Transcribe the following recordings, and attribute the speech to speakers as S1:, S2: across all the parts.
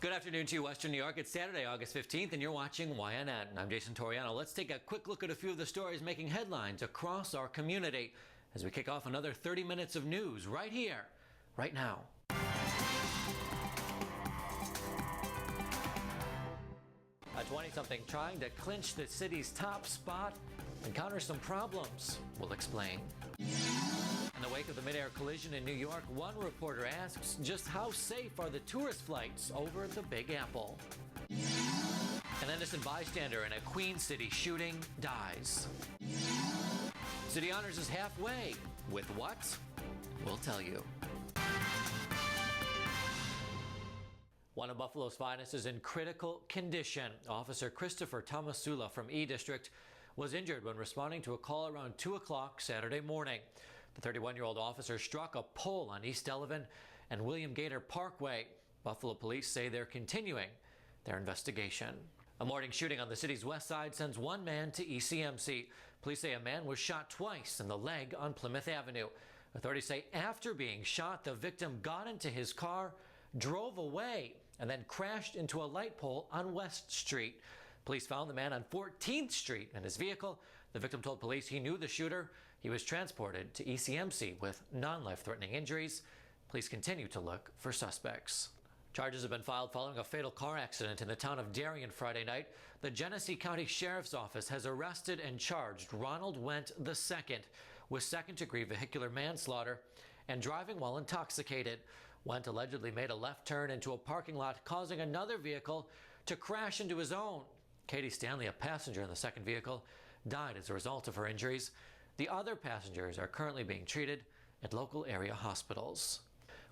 S1: Good afternoon to you, Western New York. It's Saturday, August 15th, and you're watching YNN. I'm Jason Torreano. Let's take a quick look at a few of the stories making headlines across our community as we kick off another 30 minutes of news right here, right now. A 20-something trying to clinch the city's top spot encounters some problems. We'll explain. In the wake of the mid-air collision in New York, one reporter asks, just how safe are the tourist flights over the Big Apple? An innocent bystander in a Queen City shooting dies. City honors is halfway. With what? We'll tell you. One of Buffalo's finest is in critical condition. Officer Christopher Tomasula from E District was injured when responding to a call around 2 o'clock Saturday morning. The 31-year-old officer struck a pole on East Delavan and William Gator Parkway. Buffalo police say they're continuing their investigation. A morning shooting on the city's west side sends one man to ECMC. Police say a man was shot twice in the leg on Plymouth Avenue. Authorities say after being shot, the victim got into his car, drove away, and then crashed into a light pole on West Street. Police found the man on 14th Street in his vehicle. The victim told police he knew the shooter. He was transported to ECMC with non-life-threatening injuries. Police continue to look for suspects. Charges have been filed following a fatal car accident in the town of Darien Friday night. The Genesee County Sheriff's Office has arrested and charged Ronald Wendt II with second-degree vehicular manslaughter and driving while intoxicated. Wendt allegedly made a left turn into a parking lot, causing another vehicle to crash into his own. Katie Stanley, a passenger in the second vehicle, died as a result of her injuries. The other passengers are currently being treated at local area hospitals.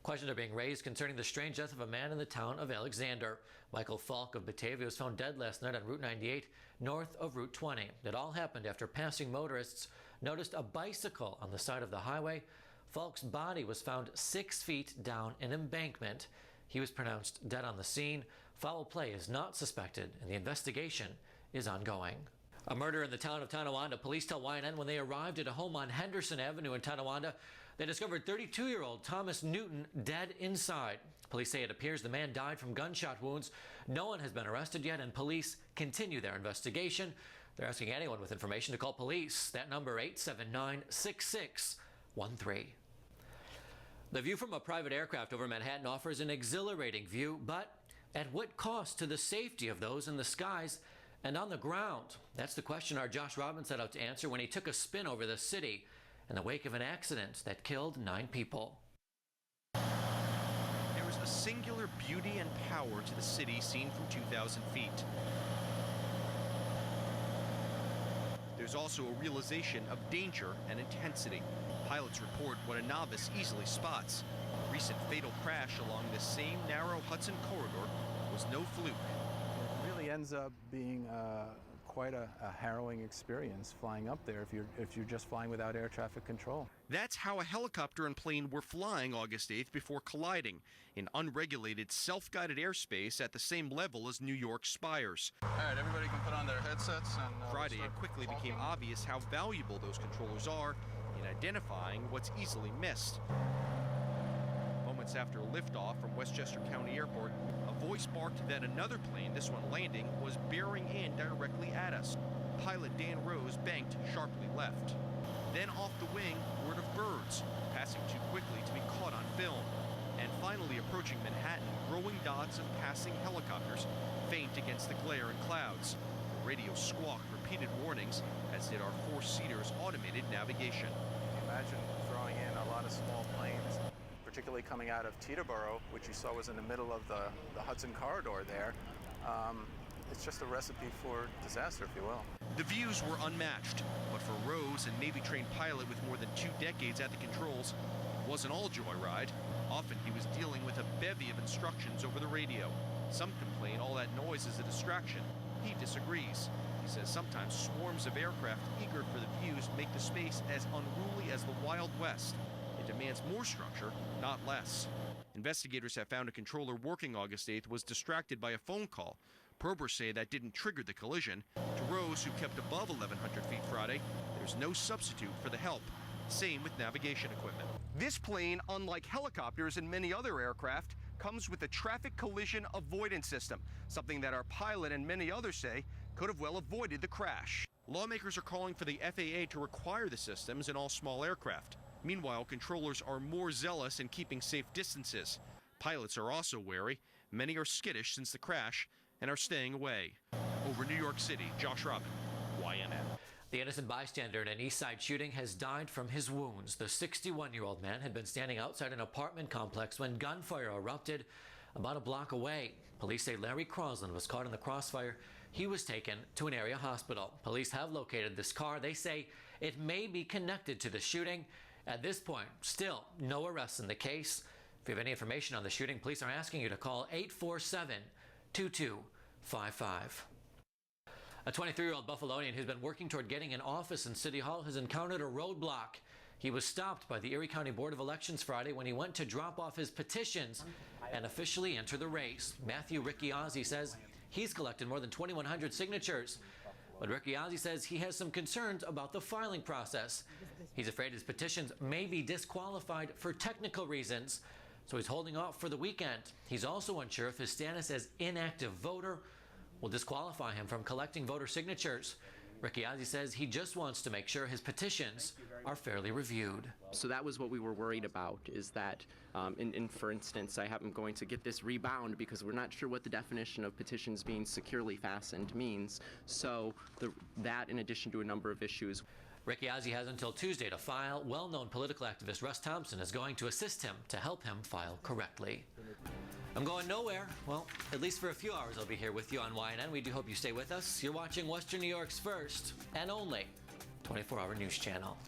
S1: Questions are being raised concerning the strange death of a man in the town of Alexander. Michael Falk of Batavia was found dead last night on Route 98, north of Route 20. It all happened after passing motorists noticed a bicycle on the side of the highway. Falk's body was found 6 feet down an embankment. He was pronounced dead on the scene. Foul play is not suspected, and the investigation is ongoing. A murder in the town of Tonawanda. Police tell YNN when they arrived at a home on Henderson Avenue in Tonawanda, they discovered 32-year-old Thomas Newton dead inside. Police say it appears the man died from gunshot wounds. No one has been arrested yet, and police continue their investigation. They're asking anyone with information to call police. That number, 879-6613. The view from a private aircraft over Manhattan offers an exhilarating view, but at what cost to the safety of those in the skies and on the ground? That's the question our Josh Robbins set out to answer when he took a spin over the city in the wake of an accident that killed 9 people.
S2: There was a singular beauty and power to the city seen from 2,000 feet. There's also a realization of danger and intensity. Pilots report what a novice easily spots. A recent fatal crash along this same narrow Hudson corridor was no fluke.
S3: It really ends up being quite a harrowing experience flying up there if you're just flying without air traffic control.
S2: That's how a helicopter and plane were flying August 8th before colliding in unregulated, self-guided airspace at the same level as New York's spires.
S4: All right, everybody can put on their headsets. And
S2: Friday, it quickly became obvious how valuable those controllers are in identifying what's easily missed. Moments after liftoff from Westchester County Airport, a voice barked that another plane, this one landing, was bearing in directly at us. Pilot Dan Rose banked sharply left. Then off the wing, word of birds, passing too quickly to be caught on film. And finally approaching Manhattan, growing dots of passing helicopters, faint against the glare and clouds. The radio squawked repeated warnings, as did our 4-seater's automated navigation.
S3: Imagine throwing in a lot of small planes, particularly coming out of Teterboro, which you saw was in the middle of the Hudson corridor there. It's just a recipe for disaster, if you will.
S2: The views were unmatched, but for Rose, a Navy-trained pilot with more than 2 decades at the controls, it wasn't all joyride. Often he was dealing with a bevy of instructions over the radio. Some complain all that noise is a distraction. He disagrees. He says sometimes swarms of aircraft eager for the views make the space as unruly as the Wild West. It demands more structure, not less. Investigators have found a controller working August 8th was distracted by a phone call. Probers say that didn't trigger the collision. To Rose, who kept above 1,100 feet Friday, there's no substitute for the help. Same with navigation equipment. This plane, unlike helicopters and many other aircraft,
S5: comes with a traffic collision avoidance system, something that our pilot and many others say could have well avoided the crash.
S2: Lawmakers are calling for the FAA to require the systems in all small aircraft. Meanwhile, controllers are more zealous in keeping safe distances. Pilots are also wary. Many are skittish since the crash and are staying away. Over New York City, Josh Robin, YNN.
S1: The innocent bystander in an East Side shooting has died from his wounds. The 61-year-old man had been standing outside an apartment complex when gunfire erupted about a block away. Police say Larry Crosland was caught in the crossfire. He was taken to an area hospital. Police have located this car. They say it may be connected to the shooting. At this point, still no arrests in the case. If you have any information on the shooting, police are asking you to call 847-2255. A 23-year-old Buffalonian who's been working toward getting an office in City Hall has encountered a roadblock. He was stopped by the Erie County Board of Elections Friday when he went to drop off his petitions and officially enter the race. Matthew Ricciazzi says he's collected more than 2,100 signatures. But Ricciazzi says he has some concerns about the filing process. He's afraid his petitions may be disqualified for technical reasons, so he's holding off for the weekend. He's also unsure if his status as inactive voter will disqualify him from collecting voter signatures. Ricciazzi says he just wants to make sure his petitions are fairly reviewed.
S6: So that was what we were worried about, is that, for instance, I'm going to get this rebound because we're not sure what the definition of petitions being securely fastened means. So that, in addition to a number of issues.
S1: Ricciazzi has until Tuesday to file. Well-known political activist Russ Thompson is going to assist him to help him file correctly. I'm going nowhere. Well, at least for a few hours I'll be here with you on YNN. We do hope you stay with us. You're watching Western New York's first and only 24-hour news channel.